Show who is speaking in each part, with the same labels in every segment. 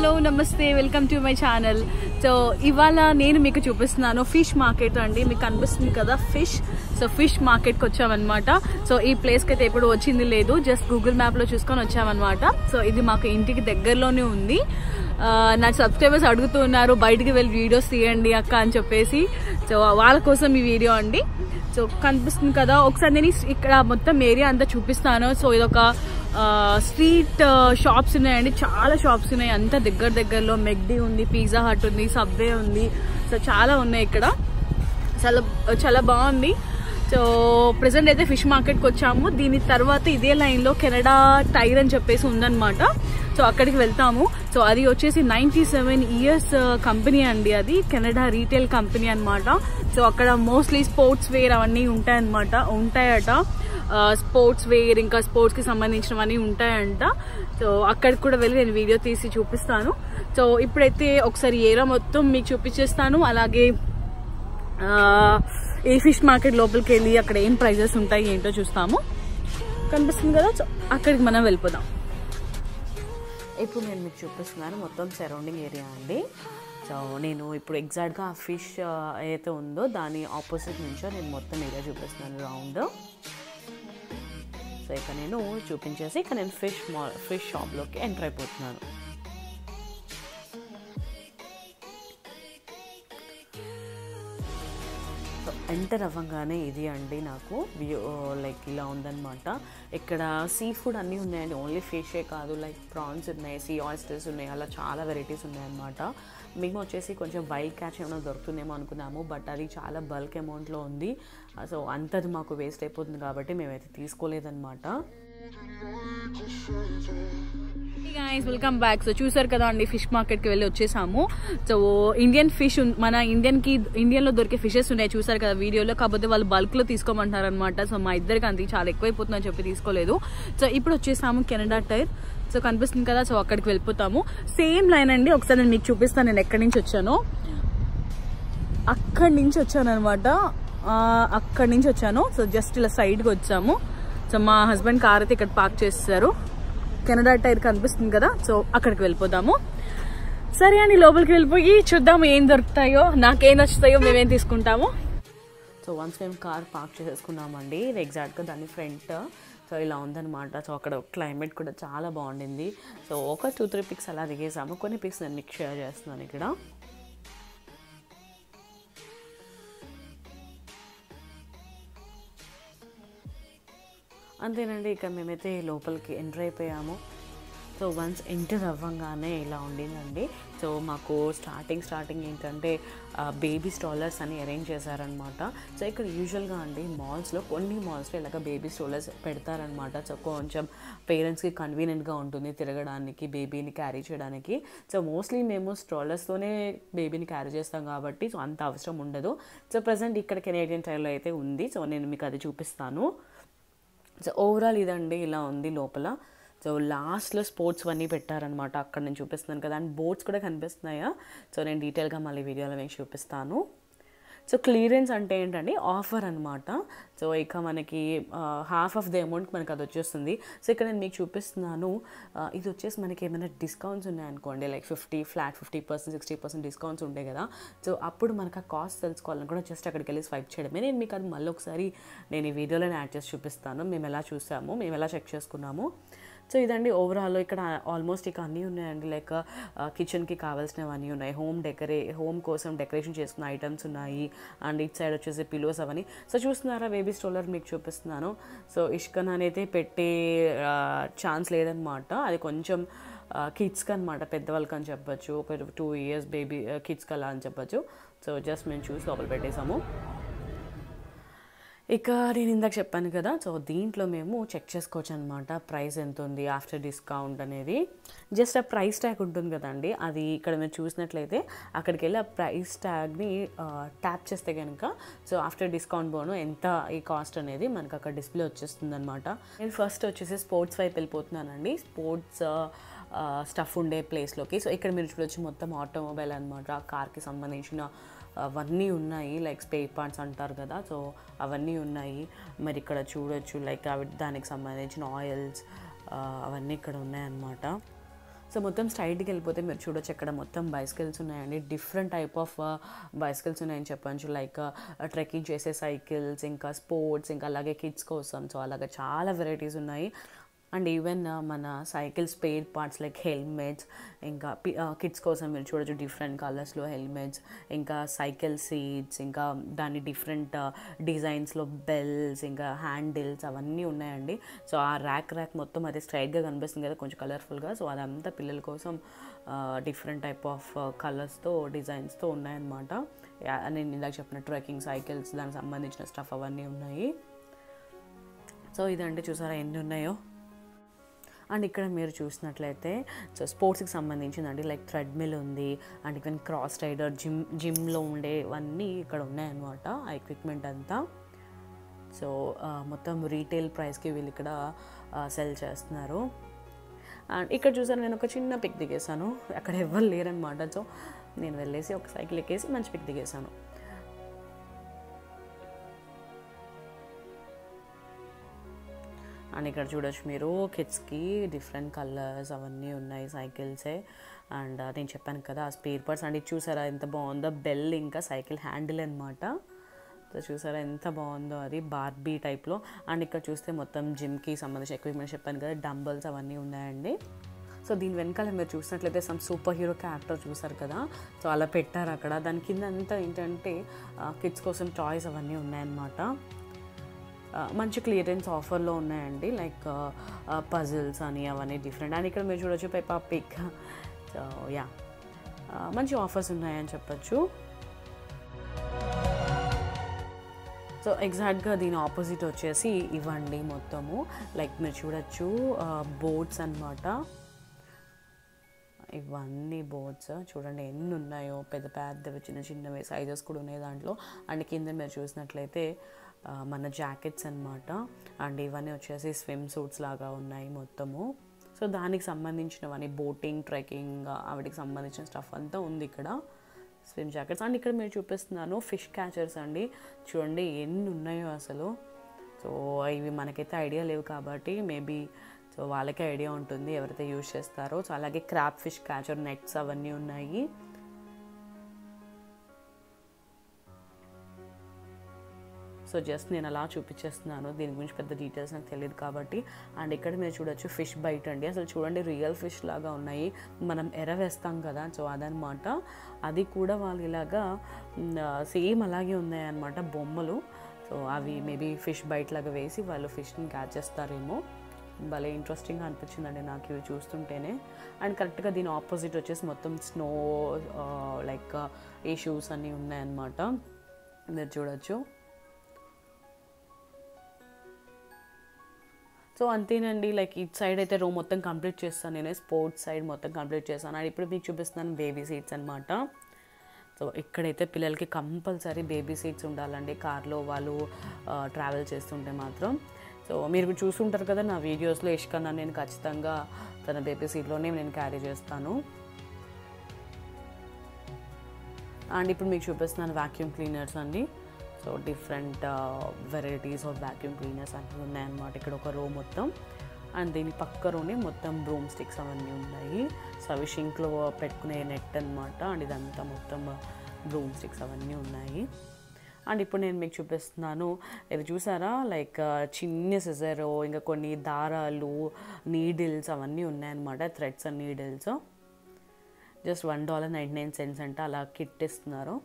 Speaker 1: Hello నమస్తే welcome to my channel. So ఇవాళ నేను మీకు చూపిస్తున్నాను ఫిష్ మార్కెట్ అండి. మీకు కనిపిస్తుంది కదా ఫిష్. సో ఫిష్ మార్కెట్కి వచ్చామన్నమాట. సో ఈ ప్లేస్కి అయితే ఎప్పుడు వచ్చింది లేదు, జస్ట్ గూగుల్ మ్యాప్లో చూసుకొని వచ్చామన్నమాట. సో ఇది మాకు ఇంటికి దగ్గరలోనే ఉంది. నా సబ్స్క్రైబర్స్ అడుగుతున్నారు బయటికి వెళ్ళి వీడియోస్ తీయండి అక్క అని చెప్పేసి. సో వాళ్ళ కోసం ఈ వీడియో అండి. సో కనిపిస్తుంది కదా, ఒకసారి నేను ఇక్కడ మొత్తం ఏరియా అంతా చూపిస్తాను. సో ఇదొక స్ట్రీట్ షాప్స్ ఉన్నాయండి, చాలా షాప్స్ ఉన్నాయి. అంతా దగ్గరలో మెక్డీ ఉంది, పిజ్జా హట్ ఉంది, సబ్వే ఉంది. సో చాలా ఉన్నాయి ఇక్కడ, చాలా బాగుంది. సో ప్రెసెంట్ అయితే ఫిష్ మార్కెట్కి వచ్చాము. దీని తర్వాత ఇదే లైన్లో కెనడా టైర్ అని చెప్పేసి ఉందన్నమాట. సో అక్కడికి వెళ్తాము. సో అది వచ్చేసి 97 ఇయర్స్ కంపెనీ అండి, అది కెనడా రీటైల్ కంపెనీ అనమాట. సో అక్కడ మోస్ట్లీ స్పోర్ట్స్ వేర్ అవన్నీ ఉంటాయట. స్పోర్ట్స్ వేర్ ఇంకా స్పోర్ట్స్కి సంబంధించినవన్నీ ఉంటాయంట. సో అక్కడికి కూడా వెళ్ళి నేను వీడియో తీసి చూపిస్తాను. సో ఇప్పుడైతే ఒకసారి ఏరియా మొత్తం మీకు చూపించేస్తాను. అలాగే ఈ ఫిష్ మార్కెట్ లోపలికి వెళ్ళి అక్కడ ఏం ప్రైజెస్ ఉంటాయి ఏంటో చూస్తాము. కనిపిస్తుంది కదా, సో అక్కడికి మనం వెళ్ళిపోదాం.
Speaker 2: ఇప్పుడు నేను మీకు చూపిస్తున్నాను మొత్తం సరౌండింగ్ ఏరియా అండి. సో నేను ఇప్పుడు ఎగ్జాక్ట్గా ఆ ఫిష్ ఏదైతే ఉందో దాని ఆపోజిట్ నుంచో నేను మొత్తం ఏరియా చూపిస్తున్నాను రౌండ్. సో ఇక నేను చూపించేసి ఇక నేను ఫిష్ షాప్లోకి ఎంటర్ అయిపోతున్నాను. సో ఎంటర్ అవ్వగానే ఇది అండి నాకు వ్యూ లైక్ ఇలా ఉందన్నమాట. ఇక్కడ సీ ఫుడ్ అన్నీ ఉన్నాయండి, ఓన్లీ ఫిషే కాదు, లైక్ ప్రాన్స్ ఉన్నాయి, సీ ఆయిస్టర్స్ ఉన్నాయి, అలా చాలా వెరైటీస్ ఉన్నాయన్నమాట. మేము వచ్చేసి కొంచెం వైల్డ్ క్యాచ్ ఏమైనా దొరుకుతుందేమో అనుకున్నాము, బట్ అది చాలా బల్క్ అమౌంట్లో ఉంది. సో అంతది మాకు వేస్ట్ అయిపోతుంది కాబట్టి మేమైతే తీసుకోలేదన్నమాట.
Speaker 1: Guys welcome back. సో చూసారు కదా అండి, ఫిష్ మార్కెట్కి వెళ్ళి వచ్చేసాము. సో ఇండియన్ ఫిష్, మన ఇండియన్లో దొరికే ఫిషెస్ ఉన్నాయి చూసారు కదా వీడియోలో, కాకపోతే వాళ్ళు బల్క్లో తీసుకోమంటారు అనమాట. సో మా ఇద్దరికి అంతే చాలా ఎక్కువైపోతుందని చెప్పి తీసుకోలేదు. సో ఇప్పుడు వచ్చేసాము కెనడా టైర్. సో కనిపిస్తుంది కదా, సో అక్కడికి వెళ్ళిపోతాము. సేమ్ లైన్ అండి, ఒకసారి నేను మీకు చూపిస్తాను నేను ఎక్కడి నుంచి వచ్చాను. అక్కడి నుంచి వచ్చాను అనమాట, అక్కడి నుంచి వచ్చాను. సో జస్ట్ ఇలా సైడ్కి వచ్చాము. సో మా హస్బెండ్ కార్ అయితే ఇక్కడ పార్క్ చేస్తారు. కెనడా టైర్ కనిపిస్తుంది కదా, సో అక్కడికి వెళ్ళిపోదాము. సరే అండి, లోపలికి వెళ్ళిపోయి చూద్దాము ఏం దొరుకుతాయో, నాకేం నచ్చుతాయో మేమేం తీసుకుంటాము.
Speaker 2: సో వన్స్ మేము కార్ పార్క్ చేసేసుకున్నామండి ఎగ్జాక్ట్గా దాని ఫ్రంట్. సో ఇలా ఉందన్నమాట. సో అక్కడ క్లైమేట్ కూడా చాలా బాగుండింది. సో ఒక 2-3 పిక్స్ అలా దిగేసాము. కొన్ని పిక్స్ నేను మీకు షేర్ చేస్తున్నాను ఇక్కడ. అంతేనండి, ఇక మేమైతే లోపలికి ఎంటర్ అయిపోయాము. సో వన్స్ ఎంటర్ అవ్వగానే ఇలా ఉండిందండి. సో మాకు స్టార్టింగ్ ఏంటంటే బేబీ స్టాలర్స్ అని అరేంజ్ చేశారనమాట. సో ఇక్కడ యూజువల్గా అండి కొన్ని మాల్స్లో ఇలాగ బేబీ స్టాలర్స్ పెడతారనమాట. సో కొంచెం పేరెంట్స్కి కన్వీనియంట్గా ఉంటుంది తిరగడానికి, బేబీని క్యారీ చేయడానికి. సో మోస్ట్లీ మేము స్టాలర్స్తోనే బేబీని క్యారీ చేస్తాం కాబట్టి సో అంత అవసరం ఉండదు. సో ప్రజెంట్ ఇక్కడ కెనేడియన్ టైర్లో అయితే ఉంది. సో నేను మీకు అది చూపిస్తాను. సో ఓవరాల్ ఇదండి, ఇలా ఉంది లోపల. సో లాస్ట్లో స్పోర్ట్స్ అన్నీ పెట్టారనమాట, అక్కడ నేను చూపిస్తున్నాను కదా. అండ్ బోట్స్ కూడా కనిపిస్తున్నాయా. సో నేను డీటెయిల్గా మళ్ళీ వీడియోలో మీకు చూపిస్తాను. సో క్లియరెన్స్ అంటే ఏంటండి, ఆఫర్ అనమాట. సో ఇక మనకి హాఫ్ ఆఫ్ ది అమౌంట్ మనకి అది వచ్చేస్తుంది. సో ఇక్కడ నేను మీకు చూపిస్తున్నాను. ఇది వచ్చేసి మనకి ఏమైనా డిస్కౌంట్స్ ఉన్నాయనుకోండి, లైక్ 50% 60% డిస్కౌంట్స్ ఉంటాయి కదా. సో అప్పుడు మనకు ఆ కాస్ట్ తెలుసుకోవాలని కూడా జస్ట్ అక్కడికి వెళ్ళి స్వైప్ చేయడమే. నేను మీకు అది మళ్ళీ ఒకసారి నేను ఈ వీడియోలోనే యాడ్ చేసి చూపిస్తాను, మేము ఎలా చూసాము, మేము ఎలా చెక్ చేసుకున్నాము. సో ఇదండి ఓవరాల్. ఇక్కడ ఆల్మోస్ట్ ఇక అన్నీ ఉన్నాయండి, లైక్ కిచెన్కి కావాల్సినవి అన్నీ ఉన్నాయి. హోమ్ కోసం డెకరేషన్ చేసుకున్న ఐటమ్స్ ఉన్నాయి. అండ్ ఇట్ సైడ్ వచ్చేసి పిలోస్ అవన్నీ. సో చూస్తున్నారా, బేబీ స్ట్రోలర్ మీకు చూపిస్తున్నాను. సో ఇష్కన్ అనేది పెట్టే ఛాన్స్ లేదనమాట, అది కొంచెం కిడ్స్కి అనమాట, పెద్దవాళ్ళకి అని చెప్పచ్చు. ఒక 2 years బేబీ కిడ్స్కి అలా అని చెప్పచ్చు. సో జస్ట్ మేము చూసి లోపల పెట్టేసాము. ఇక నేను ఇందాక చెప్పాను కదా, సో దీంట్లో మేము చెక్ చేసుకోవచ్చు అనమాట ప్రైస్ ఎంత ఉంది ఆఫ్టర్ డిస్కౌంట్ అనేది. జస్ట్ ఆ ప్రైస్ ట్యాగ్ ఉంటుంది కదండి, అది ఇక్కడ మీరు చూసినట్లయితే అక్కడికి వెళ్ళి ఆ ప్రైస్ ట్యాగ్ని ట్యాప్ చేస్తే కనుక సో ఆఫ్టర్ డిస్కౌంట్ బోను ఎంత ఈ కాస్ట్ అనేది మనకు అక్కడ డిస్ప్లే వచ్చేస్తుంది అనమాట. నేను ఫస్ట్ వచ్చేసి స్పోర్ట్స్ వైపు వెళ్ళిపోతున్నానండి, స్పోర్ట్స్ స్టఫ్ ఉండే ప్లేస్లోకి. సో ఇక్కడ మీరు చూడొచ్చు మొత్తం ఆటోమొబైల్ అనమాట, కార్కి సంబంధించిన అవన్నీ ఉన్నాయి, లైక్ స్పేర్ పార్ట్స్ అంటారు కదా. సో అవన్నీ ఉన్నాయి. మరి ఇక్కడ చూడొచ్చు లైక్ దానికి సంబంధించిన ఆయిల్స్ అవన్నీ ఇక్కడ ఉన్నాయన్నమాట. సో మొత్తం స్ట్రైట్కి వెళ్ళిపోతే మీరు చూడొచ్చు ఇక్కడ మొత్తం బైసికల్స్ ఉన్నాయండి. డిఫరెంట్ టైప్ ఆఫ్ బైసికల్స్ ఉన్నాయని చెప్పచ్చు. లైక్ ట్రెక్కింగ్ చేసే సైకిల్స్, ఇంకా స్పోర్ట్స్, ఇంకా అలాగే కిడ్స్ కోసం. సో అలాగే చాలా వెరైటీస్ ఉన్నాయి. అండ్ ఈవెన్ మన cycle spare parts like helmets, ఇంకా కిడ్స్ కోసం మీరు చూడొచ్చు డిఫరెంట్ కలర్స్లో హెల్మెట్స్, ఇంకా సైకిల్ సీట్స్, ఇంకా దాని డిఫరెంట్ డిజైన్స్లో బెల్స్, ఇంకా హ్యాండిల్స్ అవన్నీ ఉన్నాయండి. సో ఆ ర్యాక్ మొత్తం అది స్ట్రైట్గా కనిపిస్తుంది కదా, కొంచెం కలర్ఫుల్గా. సో అదంతా పిల్లల కోసం డిఫరెంట్ టైప్ ఆఫ్ కలర్స్తో డిజైన్స్తో ఉన్నాయన్నమాట. నేను ఇందాక చెప్పిన ట్రెక్కింగ్ సైకిల్స్, దానికి సంబంధించిన స్టఫ్ అవన్నీ ఉన్నాయి. సో ఇదంటే చూసారా ఎన్ని ఉన్నాయో. అండ్ ఇక్కడ మీరు చూసినట్లయితే సో స్పోర్ట్స్కి సంబంధించిందండి. లైక్ థ్రెడ్మిల్ ఉంది, అండ్ ఈవెన్ క్రాస్ రైడర్, జిమ్లో ఉండేవన్నీ ఇక్కడ ఉన్నాయన్నమాట ఆ ఎక్విప్మెంట్ అంతా. సో మొత్తం రీటైల్ ప్రైస్కి వీళ్ళు ఇక్కడ సెల్ చేస్తున్నారు. అండ్ ఇక్కడ చూసాను నేను ఒక చిన్న పిక్ దిగేసాను. అక్కడ ఎవ్వరు లేరనమాట. సో నేను వెళ్ళేసి ఒక సైకిల్ ఎక్కేసి మంచి పిక్ దిగేసాను. అండ్ ఇక్కడ చూడొచ్చు మీరు కిడ్స్కి డిఫరెంట్ కలర్స్ అవన్నీ ఉన్నాయి సైకిల్సే. అండ్ నేను చెప్పాను కదా ఆ స్పేర్ పార్ట్స్. అండ్ ఇది చూసారా ఎంత బాగుందో, బెల్ ఇంకా సైకిల్ హ్యాండిల్ అనమాట. సో చూసారా ఎంత బాగుందో, అది బార్బీ టైప్లో. అండ్ ఇక్కడ చూస్తే మొత్తం జిమ్కి సంబంధించిన ఎక్విప్మెంట్ చెప్పాను కదా, డంబల్స్ అవన్నీ ఉన్నాయండి. సో దీని వెనకాల మీరు చూసినట్లయితే సమ్ సూపర్ హీరో క్యారెక్టర్ చూసారు కదా, సో అలా పెట్టారు అక్కడ. దాని కింద అంతా ఏంటంటే కిడ్స్ కోసం టాయ్స్ అవన్నీ ఉన్నాయన్నమాట. మంచి క్లియరెన్స్ ఆఫర్లో ఉన్నాయండి. లైక్ పజిల్స్ అని అవన్నీ డిఫరెంట్. అండ్ ఇక్కడ మీరు చూడొచ్చు పెప్పా పిగ్. సో యా మంచి ఆఫర్స్ ఉన్నాయని చెప్పచ్చు. సో ఎగ్జాక్ట్గా దీని ఆపోజిట్ వచ్చేసి ఇవ్వండి మొత్తము. లైక్ మీరు చూడొచ్చు బోట్స్ అన్నమాట. ఇవన్నీ బోట్స్ చూడండి ఎన్ని ఉన్నాయో, పెద్ద పెద్దవి చిన్న చిన్నవి సైజెస్ కూడా ఉన్నాయి దాంట్లో. అండ్ కింద మీరు చూసినట్లయితే మన జాకెట్స్ అన్నమాట. అండ్ ఇవన్నీ వచ్చేసి స్విమ్ సూట్స్ లాగా ఉన్నాయి మొత్తము. సో దానికి సంబంధించినవన్నీ బోటింగ్, ట్రెక్కింగ్ వాటికి సంబంధించిన స్టఫ్ అంతా ఉంది ఇక్కడ, స్విమ్ జాకెట్స్. అండ్ ఇక్కడ మీరు చూపిస్తున్నాను ఫిష్ క్యాచర్స్ అండి. చూడండి ఎన్ని ఉన్నాయో అసలు. సో ఇవి మనకైతే ఐడియా లేవు కాబట్టి మేబీ సో వాళ్ళకే ఐడియా ఉంటుంది ఎవరైతే యూజ్ చేస్తారో. సో అలాగే క్రాబ్ ఫిష్ క్యాచర్ నెట్స్ అవన్నీ ఉన్నాయి. సో జస్ట్ నేను అలా చూపించేస్తున్నాను, దీని గురించి పెద్ద డీటెయిల్స్ నాకు తెలియదు కాబట్టి. అండ్ ఇక్కడ మీరు చూడొచ్చు ఫిష్ బైట్ అండి. అసలు చూడండి రియల్ ఫిష్ లాగా ఉన్నాయి. మనం ఎర వేస్తాం కదా, సో అదనమాట. అది కూడా వాళ్ళు ఇలాగా సేమ్ అలాగే ఉన్నాయన్నమాట బొమ్మలు. సో అవి మేబీ ఫిష్ బైట్ లాగా వేసి వాళ్ళు ఫిష్ని క్యాచ్ చేస్తారేమో. భలే ఇంట్రెస్టింగ్గా అనిపించిందండి నాకు ఇవి చూస్తుంటేనే. అండ్ కరెక్ట్గా దీని ఆపోజిట్ వచ్చేసి మొత్తం స్నో లైక్ ఈ షూస్ అన్నీ ఉన్నాయన్నమాట, మీరు చూడొచ్చు. సో అంతేనండి. లైక్ ఇటు సైడ్ అయితే రో మొత్తం కంప్లీట్ చేస్తాను నేను, స్పోర్ట్స్ సైడ్ మొత్తం కంప్లీట్ చేస్తాను. అండ్ ఇప్పుడు మీకు చూపిస్తున్నాను బేబీ సీట్స్ అనమాట. సో ఇక్కడైతే పిల్లలకి కంపల్సరీ బేబీ సీట్స్ ఉండాలండి కార్లో వాళ్ళు ట్రావెల్ చేస్తుంటే మాత్రం. సో మీరు చూస్తుంటారు కదా నా వీడియోస్లో, ఇష్కన్నా నేను ఖచ్చితంగా తన బేబీ సీట్లోనే నేను క్యారీ చేస్తాను. అండ్ ఇప్పుడు మీకు చూపిస్తున్నాను వ్యాక్యూమ్ క్లీనర్స్ అండి. So different varieties of vacuum cleaners అన్నీ ఉన్నాయన్నమాట ఇక్కడ ఒక రో మొత్తం. అండ్ దీని పక్క రోనే మొత్తం బ్రూమ్ స్టిక్స్ అవన్నీ ఉన్నాయి. సో అవి షింక్లో పెట్టుకునే నెట్ అనమాట. అండ్ ఇదంతా మొత్తం బ్రూమ్ స్టిక్స్ అవన్నీ ఉన్నాయి. అండ్ ఇప్పుడు నేను మీకు చూపిస్తున్నాను, ఇది చూసారా లైక్ చిన్న సిజర్, ఇంకా కొన్ని దారాలు, నీడిల్స్ అవన్నీ ఉన్నాయన్నమాట, థ్రెడ్స్ అండ్ నీడిల్స్. జస్ట్ $1.99 అంటే అలా కిట్ ఇస్తున్నారు.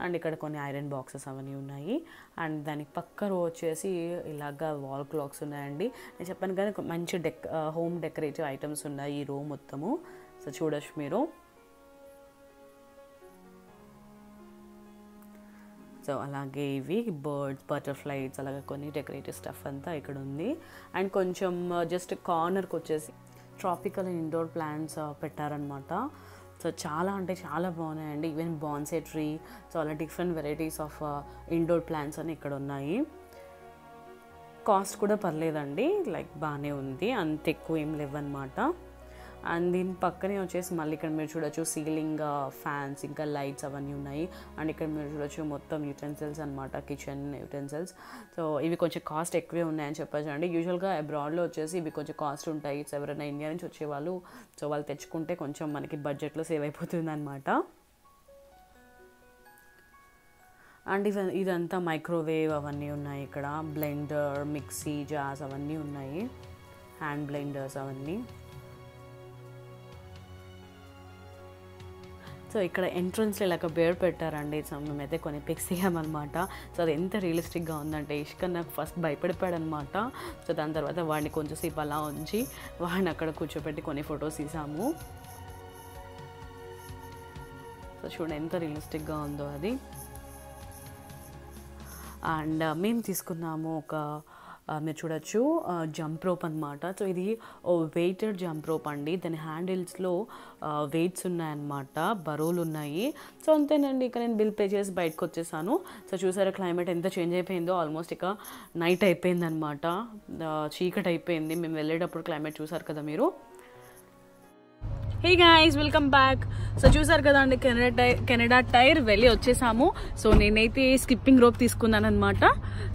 Speaker 2: అండ్ ఇక్కడ కొన్ని ఐరన్ బాక్సెస్ అవన్నీ ఉన్నాయి. అండ్ దానికి పక్క రో వచ్చేసి ఇలాగా వాల్ క్లాక్స్ ఉన్నాయండి. నేను చెప్పాను కదా మంచి హోమ్ డెకరేటివ్ ఐటమ్స్ ఉన్నాయి ఈ రో మొత్తము. సో చూడొచ్చు మీరు. సో అలాగే ఇవి బర్డ్స్, బటర్ఫ్లైస్, అలాగే కొన్ని డెకరేటివ్ స్టఫ్ అంతా ఇక్కడ ఉంది. అండ్ కొంచెం జస్ట్ కార్నర్కి వచ్చేసి ట్రాపికల్ ఇండోర్ ప్లాంట్స్ పెట్టారనమాట. సో చాలా అంటే చాలా బాగున్నాయండి. ఈవెన్ బాన్సే ట్రీ, సో అలా different varieties of indoor plants అని ఇక్కడ ఉన్నాయి. కాస్ట్ కూడా పర్లేదండి, లైక్ బాగానే ఉంది, అంత ఎక్కువ ఏం లేవన్నమాట. అండ్ దీని పక్కనే వచ్చేసి మళ్ళీ ఇక్కడ మీరు చూడొచ్చు సీలింగ్ ఫ్యాన్స్ ఇంకా లైట్స్ అవన్నీ ఉన్నాయి. అండ్ ఇక్కడ మీరు చూడొచ్చు మొత్తం యూటెన్సిల్స్ అనమాట, కిచెన్ యూటెన్సిల్స్. సో ఇవి కొంచెం కాస్ట్ ఎక్కువే ఉన్నాయని చెప్పచ్చు అండి. యూజువల్గా అబ్రాడ్లో వచ్చేసి ఇవి కొంచెం కాస్ట్ ఉంటాయి. సో ఎవరైనా ఇండియా నుంచి వచ్చేవాళ్ళు సో వాళ్ళు తెచ్చుకుంటే కొంచెం మనకి బడ్జెట్లో సేవ్ అయిపోతుంది అనమాట. అండ్ ఇదంతా మైక్రోవేవ్ అవన్నీ ఉన్నాయి. ఇక్కడ బ్లెండర్, మిక్సీ జార్స్ అవన్నీ ఉన్నాయి, హ్యాండ్ బ్లెండర్స్ అవన్నీ. సో ఇక్కడ ఎంట్రన్స్లో ఇలాగ బేర్ పెట్టారండి. సో మేమైతే కొన్ని పిక్స్ దిగామన్నమాట. సో అది ఎంత రియలిస్టిక్గా ఉందంటే ఇష్క నాకు ఫస్ట్ భయపడిపోయాడు అనమాట. సో దాని తర్వాత వాడిని కొంచెంసేపు అలా ఉంచి వాడిని అక్కడ కూర్చోబెట్టి కొన్ని ఫొటోస్ తీసాము. సో చూడండి ఎంత రియలిస్టిక్గా ఉందో అది. అండ్ మేము తీసుకున్నాము ఒక మీరు చూడొచ్చు జంప్ రోప్ అనమాట. సో ఇది వెయిటెడ్ జంప్ రోప్ అండి. దాని హ్యాండిల్స్లో వెయిట్స్ ఉన్నాయన్నమాట, బరువులు ఉన్నాయి. సో అంతేనండి, ఇక నేను బిల్ పే చేసి బయటకు వచ్చేసాను. సో చూసారా క్లైమేట్ ఎంత చేంజ్ అయిపోయిందో. ఆల్మోస్ట్ ఇక నైట్ అయిపోయింది అనమాట, చీకటి అయిపోయింది. మేము వెళ్ళేటప్పుడు క్లైమేట్ చూసారు కదా మీరు.
Speaker 1: Hey guys, welcome back. So చూసారు కదా అండి, కెనడా టైర్ వెళ్ళి వచ్చేసాము. సో నేనైతే స్కిప్పింగ్ రోప్ తీసుకున్నాను అనమాట.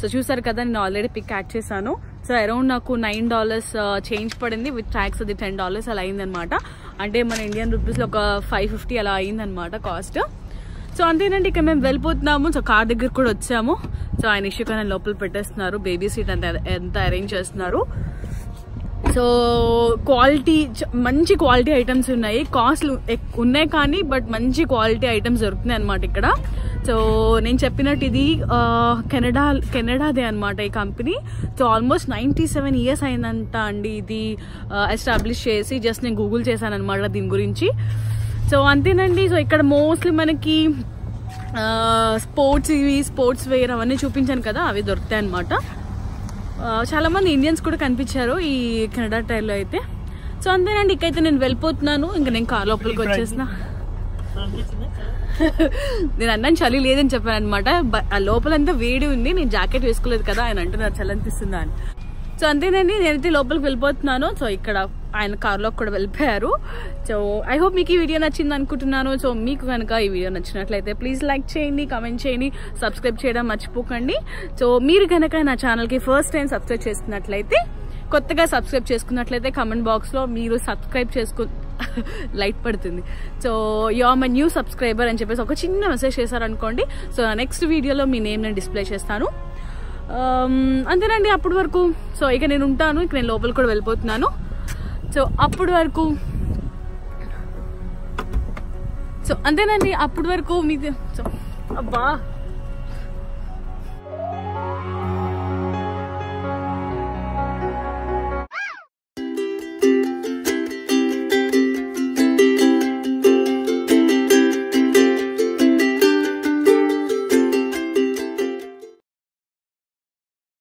Speaker 1: సో చూసారు కదా, నేను ఆల్రెడీ పిక్ యాడ్ చేశాను. సో అరౌండ్ నాకు $9 చేంజ్ పడింది, విత్ ట్యాక్స్ అది $10 అలా అయిందనమాట. అంటే మన ఇండియన్ రూపీస్లో ఒక 550 అలా అయిందనమాట కాస్ట్. సో అంతేనండి, ఇక మేము వెళ్ళిపోతున్నాము. సో కార్ దగ్గర కూడా వచ్చాము. సో ఆయన ఇష్యూగా నేను లోపల పెట్టేస్తున్నారు, బేబీ సీట్ ఎంత అరేంజ్ చేస్తున్నారు. సో క్వాలిటీ, మంచి క్వాలిటీ ఐటమ్స్ ఉన్నాయి. కాస్ట్లు ఉన్నాయి కానీ బట్ మంచి క్వాలిటీ ఐటమ్స్ దొరుకుతున్నాయి అనమాట ఇక్కడ. సో నేను చెప్పినట్టు ఇది కెనడాదే అనమాట ఈ కంపెనీ. సో ఆల్మోస్ట్ 97 years అయిందంట అండి ఇది ఎస్టాబ్లిష్ చేసి. జస్ట్ నేను గూగుల్ చేశాను అనమాట దీని గురించి. సో అంతేనండి. సో ఇక్కడ మోస్ట్లీ మనకి స్పోర్ట్స్ వేర్ అవన్నీ చూపించాను కదా, అవి దొరుకుతాయి అనమాట. చాలా మంది ఇండియన్స్ కూడా కనిపించారు ఈ కెనడా టైర్లో అయితే. సో అంతేనండి, ఇకైతే నేను వెళ్ళిపోతున్నాను. ఇంకా నేను కార్ లోపలికి వచ్చేసిన. నేను అన్నాను చలి లేదని చెప్పాను అనమాట. ఆ లోపలంతా వేడి ఉంది, నేను జాకెట్ వేసుకోలేదు కదా, ఆయన అంటున్నారు చలి అనిపిస్తుందా అని. సో అంతేనండి, నేనైతే లోపలికి వెళ్ళిపోతున్నాను. సో ఇక్కడ ఆయన కార్లోకి కూడా వెళ్ళిపోయారు. సో ఐ హోప్ మీకు ఈ వీడియో నచ్చింది అనుకుంటున్నాను. సో మీకు కనుక ఈ వీడియో నచ్చినట్లయితే ప్లీజ్ లైక్ చేయండి, కామెంట్ చేయండి, సబ్స్క్రైబ్ చేయడం మర్చిపోకండి. సో మీరు కనుక నా ఛానల్కి ఫస్ట్ టైం సబ్స్క్రైబ్ చేసుకున్నట్లయితే, కొత్తగా సబ్స్క్రైబ్ చేసుకున్నట్లయితే కామెంట్ బాక్స్లో మీరు సబ్స్క్రైబ్ లైట్ పడుతుంది. So you are my new subscriber అని చెప్పేసి ఒక చిన్న మెసేజ్ చేశారనుకోండి. సో నెక్స్ట్ వీడియోలో మీ నేమ్ నేను డిస్ప్లే చేస్తాను. అంతేనండి, అప్పటి వరకు సో ఇక నేను ఉంటాను. ఇక నేను లోపలికి కూడా వెళ్ళిపోతున్నాను. సో అప్పటి వరకు అంతేనండి, అప్పటి వరకు మీకు సో అబ్బా